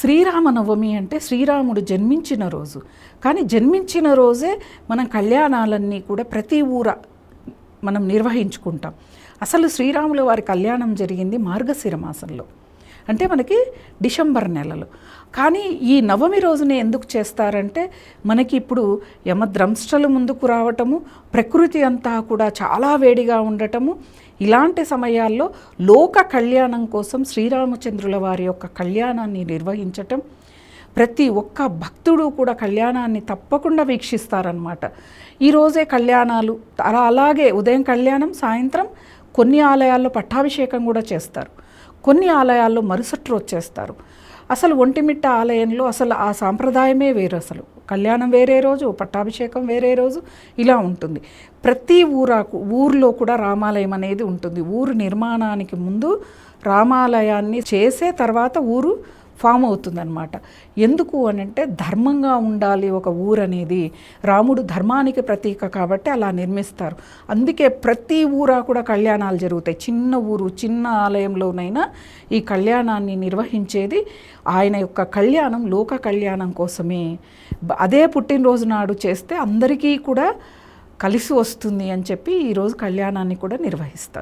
శ్రీరామనవమి అంటే శ్రీరాముడు జన్మించిన రోజు. కానీ జన్మించిన రోజే మనం కళ్యాణాలన్నీ కూడా ప్రతి ఊర మనం నిర్వహించుకుంటాం. అసలు శ్రీరాముల వారి కళ్యాణం జరిగింది మార్గశిర మాసంలో, అంటే మనకి డిసెంబర్ నెలలో. కానీ ఈ నవమి రోజునే ఎందుకు చేస్తారంటే, మనకి ఇప్పుడు యమద్రంష్టలు ముందుకు రావటము, ప్రకృతి అంతా కూడా చాలా వేడిగా ఉండటము, ఇలాంటి సమయాల్లో లోక కళ్యాణం కోసం శ్రీరామచంద్రుల వారి యొక్క కళ్యాణాన్ని నిర్వహించటం, ప్రతి ఒక్క భక్తుడు కూడా కళ్యాణాన్ని తప్పకుండా వీక్షిస్తారనమాట. ఈరోజే కళ్యాణాలు, అలాగే ఉదయం కళ్యాణం, సాయంత్రం కొన్ని ఆలయాల్లో పట్టాభిషేకం కూడా చేస్తారు, కొన్ని ఆలయాల్లో మరుసటి రోజు చేస్తారు. అసలు ఒంటిమిట్ట ఆలయంలో అసలు ఆ సాంప్రదాయమే వేరు. అసలు కళ్యాణం వేరే రోజు, పట్టాభిషేకం వేరే రోజు, ఇలా ఉంటుంది. ప్రతి ఊర్లో కూడా రామాలయం అనేది ఉంటుంది. ఊరు నిర్మాణానికి ముందు రామాలయాన్ని చేసే తర్వాత ఊరు ఫామ్ అవుతుందన్నమాట. ఎందుకు అనంటే ధర్మంగా ఉండాలి ఒక ఊరు అనేది. రాముడు ధర్మానికి ప్రతీక కాబట్టి అలా నిర్మిస్తారు. అందుకే ప్రతి ఊరా కూడా కళ్యాణాలు జరుగుతాయి. చిన్న ఊరు, చిన్న ఆలయంలోనైనా ఈ కళ్యాణాన్ని నిర్వహించేది ఆయన యొక్క కళ్యాణం లోక కళ్యాణం కోసమే. అదే పుట్టినరోజు నాడు చేస్తే అందరికీ కూడా కలిసి వస్తుంది అని చెప్పి ఈరోజు కళ్యాణాన్ని కూడా నిర్వహిస్తారు.